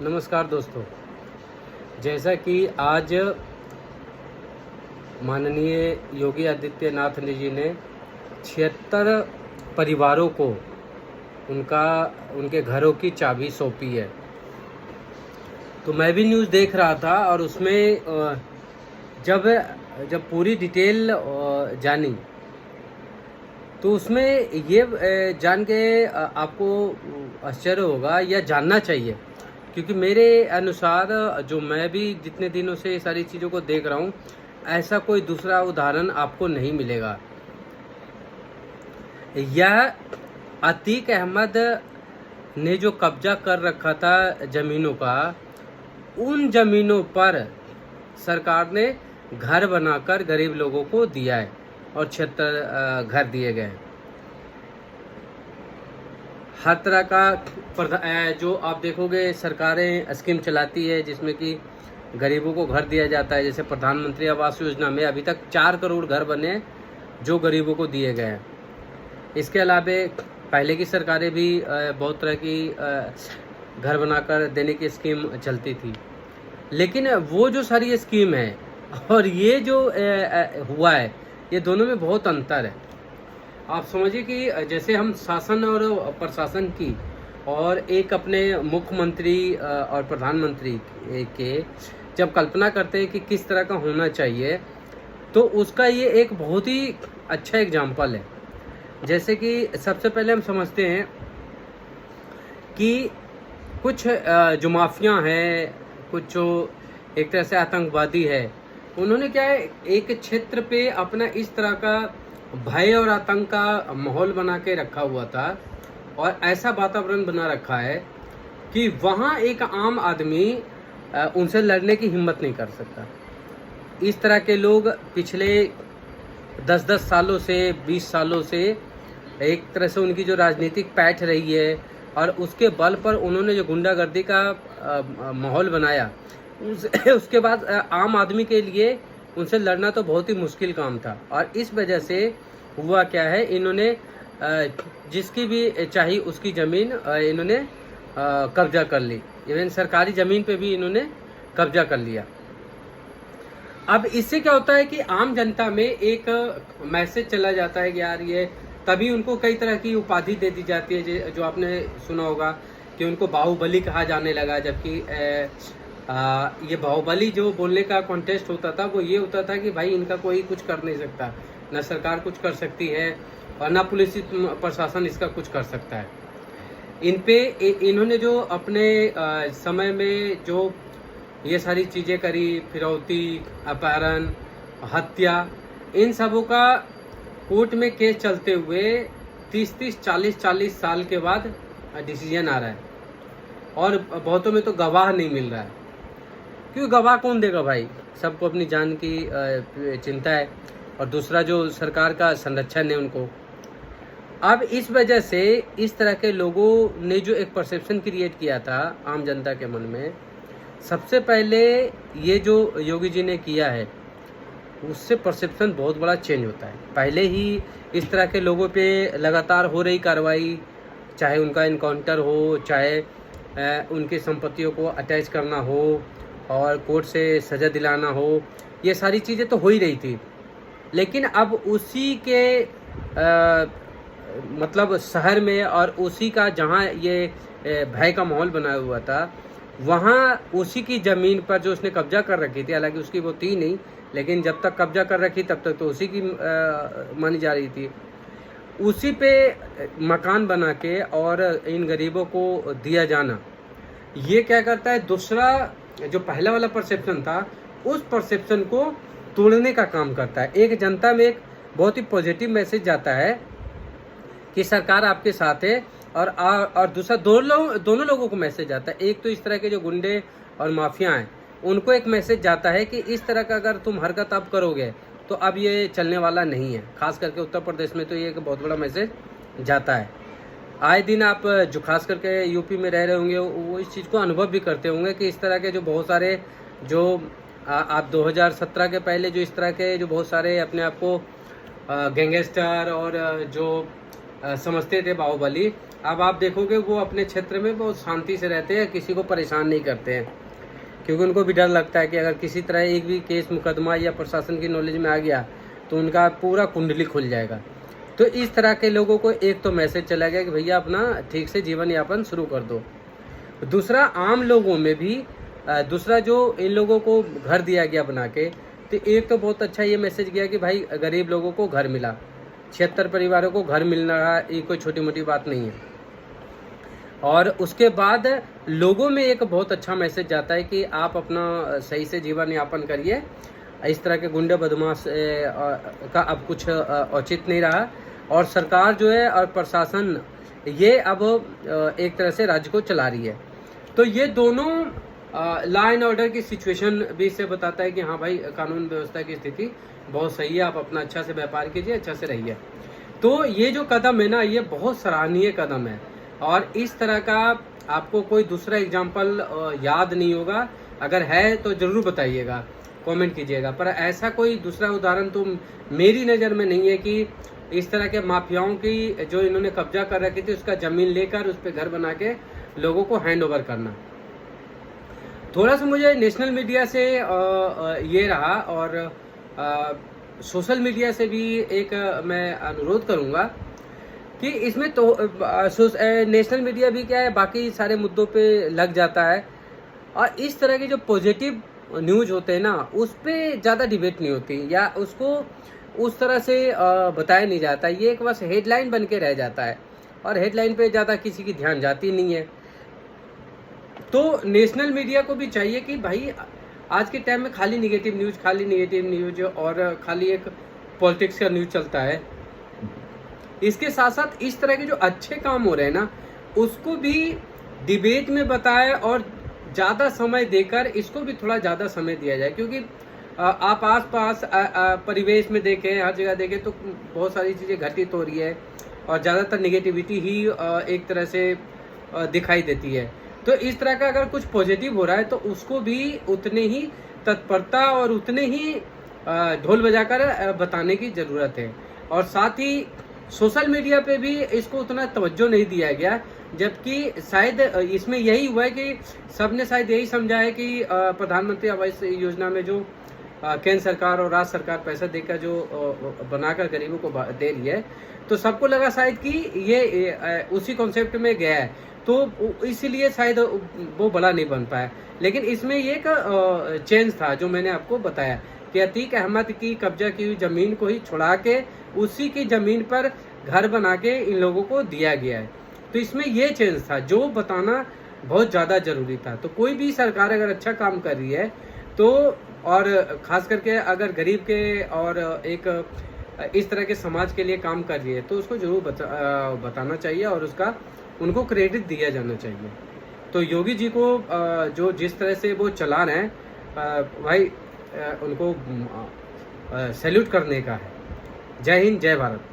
नमस्कार दोस्तों, जैसा कि आज माननीय योगी आदित्यनाथ जी ने 76 परिवारों को उनके घरों की चाबी सौंपी है। तो मैं भी न्यूज़ देख रहा था और उसमें जब जब पूरी डिटेल जानी तो उसमें ये जान के आपको आश्चर्य होगा या जानना चाहिए, क्योंकि मेरे अनुसार जो मैं भी जितने दिनों से ये सारी चीज़ों को देख रहा हूँ, ऐसा कोई दूसरा उदाहरण आपको नहीं मिलेगा। यह अतीक अहमद ने जो कब्जा कर रखा था ज़मीनों का, उन ज़मीनों पर सरकार ने घर बनाकर गरीब लोगों को दिया है और 76 घर दिए गए। हर तरह का जो आप देखोगे सरकारें स्कीम चलाती है जिसमें कि गरीबों को घर दिया जाता है। जैसे प्रधानमंत्री आवास योजना में अभी तक 4 करोड़ घर बने जो गरीबों को दिए गए हैं। इसके अलावा पहले की सरकारें भी बहुत तरह की घर बनाकर देने की स्कीम चलती थी, लेकिन वो जो सारी स्कीम है और ये जो हुआ है, ये दोनों में बहुत अंतर है। आप समझिए कि जैसे हम शासन और प्रशासन की और एक अपने मुख्यमंत्री और प्रधानमंत्री के जब कल्पना करते हैं कि किस तरह का होना चाहिए, तो उसका ये एक बहुत ही अच्छा एग्जाम्पल है। जैसे कि सबसे पहले हम समझते हैं कि कुछ जो माफिया हैं, कुछ जो एक तरह से आतंकवादी है, उन्होंने क्या है एक क्षेत्र पे अपना इस तरह का भय और आतंक का माहौल बना के रखा हुआ था और ऐसा वातावरण बना रखा है कि वहाँ एक आम आदमी उनसे लड़ने की हिम्मत नहीं कर सकता। इस तरह के लोग पिछले 10-10 सालों से 20 सालों से एक तरह से उनकी जो राजनीतिक पैठ रही है और उसके बल पर उन्होंने जो गुंडागर्दी का माहौल बनाया, उसके बाद आम आदमी के लिए उनसे लड़ना तो बहुत ही मुश्किल काम था। और इस वजह से हुआ क्या है, इन्होंने जिसकी भी चाहिए उसकी ज़मीन इन्होंने कब्जा कर ली। इवन सरकारी ज़मीन पे भी इन्होंने कब्जा कर लिया। अब इससे क्या होता है कि आम जनता में एक मैसेज चला जाता है कि यार ये, तभी उनको कई तरह की उपाधि दे दी जाती है। जो आपने सुना होगा कि उनको बाहुबली कहा जाने लगा, जबकि ये बाहुबली जो बोलने का कॉन्टेस्ट होता था वो ये होता था कि भाई इनका कोई कुछ कर नहीं सकता, ना सरकार कुछ कर सकती है और ना पुलिस प्रशासन इसका कुछ कर सकता है। इन्होंने जो अपने समय में जो ये सारी चीज़ें करी, फिरौती, अपहरण, हत्या, इन सबों का कोर्ट में केस चलते हुए 30-30, 40-40 साल के बाद डिसीजन आ रहा है और बहुतों में तो गवाह नहीं मिल रहा है। क्यों? गवाह कौन देगा भाई? सबको अपनी जान की चिंता है और दूसरा जो सरकार का संरक्षण है उनको। अब इस वजह से इस तरह के लोगों ने जो एक परसेप्शन क्रिएट किया था आम जनता के मन में, सबसे पहले ये जो योगी जी ने किया है उससे परसेप्शन बहुत बड़ा चेंज होता है। पहले ही इस तरह के लोगों पे लगातार हो रही कार्रवाई, चाहे उनका इनकाउंटर हो, चाहे उनकी संपत्तियों को अटैच करना हो और कोर्ट से सज़ा दिलाना हो, ये सारी चीज़ें तो हो ही रही थी। लेकिन अब उसी के मतलब शहर में और उसी का जहाँ ये भय का माहौल बना हुआ था, वहाँ उसी की ज़मीन पर जो उसने कब्जा कर रखी थी, हालांकि उसकी वो थी नहीं, लेकिन जब तक कब्जा कर रखी तब तक तो उसी की मानी जा रही थी, उसी पे मकान बना के और इन गरीबों को दिया जाना, ये क्या करता है, दूसरा जो पहला वाला परसेप्शन था उस परसेप्शन को तोड़ने का काम करता है। एक जनता में एक बहुत ही पॉजिटिव मैसेज जाता है कि सरकार आपके साथ है और दूसरा दोनों लोगों को मैसेज आता है। एक तो इस तरह के जो गुंडे और माफिया हैं उनको एक मैसेज जाता है कि इस तरह का अगर तुम हरकत अब करोगे तो अब ये चलने वाला नहीं है। खास करके उत्तर प्रदेश में तो ये एक बहुत बड़ा मैसेज जाता है। आए दिन आप जो खास करके यूपी में रह रहे होंगे वो इस चीज़ को अनुभव भी करते होंगे कि इस तरह के जो बहुत सारे जो आप 2017 के पहले जो इस तरह के जो बहुत सारे अपने आप को गैंगस्टर और जो समझते थे बाहुबली, अब आप देखोगे वो अपने क्षेत्र में बहुत शांति से रहते हैं, किसी को परेशान नहीं करते हैं, क्योंकि उनको भी डर लगता है कि अगर किसी तरह एक भी केस मुकदमा या प्रशासन की नॉलेज में आ गया तो उनका पूरा कुंडली खुल जाएगा। तो इस तरह के लोगों को एक तो मैसेज चला गया कि भैया अपना ठीक से जीवन यापन शुरू कर दो। दूसरा, आम लोगों में भी दूसरा जो इन लोगों को घर दिया गया बना के, तो एक तो बहुत अच्छा ये मैसेज गया कि भाई गरीब लोगों को घर मिला, 76 परिवारों को घर मिलना ये कोई छोटी मोटी बात नहीं है। और उसके बाद लोगों में एक बहुत अच्छा मैसेज जाता है कि आप अपना सही से जीवन यापन करिए, इस तरह के गुंडे बदमाश का अब कुछ औचित्य नहीं रहा, और सरकार जो है और प्रशासन ये अब एक तरह से राज्य को चला रही है। तो ये दोनों लॉ एंड ऑर्डर की सिचुएशन भी इससे बताता है कि हाँ भाई कानून व्यवस्था की स्थिति बहुत सही है, आप अपना अच्छा से व्यापार कीजिए, अच्छा से रहिए। तो ये जो कदम है ना, ये बहुत सराहनीय कदम है, और इस तरह का आपको कोई दूसरा एग्जाम्पल याद नहीं होगा, अगर है तो ज़रूर बताइएगा, कमेंट कीजिएगा। पर ऐसा कोई दूसरा उदाहरण तो मेरी नज़र में नहीं है कि इस तरह के माफियाओं की जो इन्होंने कब्जा कर रखी थी उसका ज़मीन लेकर उस पर घर बना के लोगों को हैंड ओवर करना। थोड़ा सा मुझे नेशनल मीडिया से ये रहा, और सोशल मीडिया से भी एक मैं अनुरोध करूँगा कि इसमें तो नेशनल मीडिया भी क्या है, बाकी सारे मुद्दों पे लग जाता है, और इस तरह के जो पॉजिटिव न्यूज होते हैं ना उस पर ज़्यादा डिबेट नहीं होती, या उसको उस तरह से बताया नहीं जाता। ये एक बस हेडलाइन बन के रह जाता है, और हेडलाइन पे ज़्यादा किसी की ध्यान जाती नहीं है। तो नेशनल मीडिया को भी चाहिए कि भाई आज के टाइम में खाली निगेटिव न्यूज और खाली एक पॉलिटिक्स का न्यूज चलता है, इसके साथ साथ इस तरह के जो अच्छे काम हो रहे हैं ना उसको भी डिबेट में बताए, और ज़्यादा समय देकर इसको भी थोड़ा ज़्यादा समय दिया जाए। क्योंकि आप आसपास परिवेश में देखें, हर जगह देखें तो बहुत सारी चीज़ें घटित हो रही है, और ज़्यादातर नेगेटिविटी ही एक तरह से दिखाई देती है। तो इस तरह का अगर कुछ पॉजिटिव हो रहा है तो उसको भी उतने ही तत्परता और उतने ही ढोल बजाकर बताने की ज़रूरत है। और साथ ही सोशल मीडिया पे भी इसको उतना तवज्जो नहीं दिया गया, जबकि शायद इसमें यही हुआ है कि सबने शायद यही समझा है कि प्रधानमंत्री आवास योजना में जो केंद्र सरकार और राज्य सरकार पैसा देकर जो बनाकर गरीबों को दे रही है, तो सबको लगा शायद कि ये उसी कॉन्सेप्ट में गया है, तो इसीलिए शायद वो बड़ा नहीं बन पाया। लेकिन इसमें ये एक चेंज था जो मैंने आपको बताया कि अतीक अहमद की कब्जा की हुई ज़मीन को ही छुड़ा के उसी की ज़मीन पर घर बना के इन लोगों को दिया गया है। तो इसमें ये चेंज था जो बताना बहुत ज़्यादा ज़रूरी था। तो कोई भी सरकार अगर अच्छा काम कर रही है तो, और ख़ास करके अगर गरीब के और एक इस तरह के समाज के लिए काम कर रही है, तो उसको ज़रूर बताना चाहिए और उसका उनको क्रेडिट दिया जाना चाहिए। तो योगी जी को जो जिस तरह से वो चला रहे हैं भाई, उनको सैल्यूट करने का है। जय हिंद, जय भारत।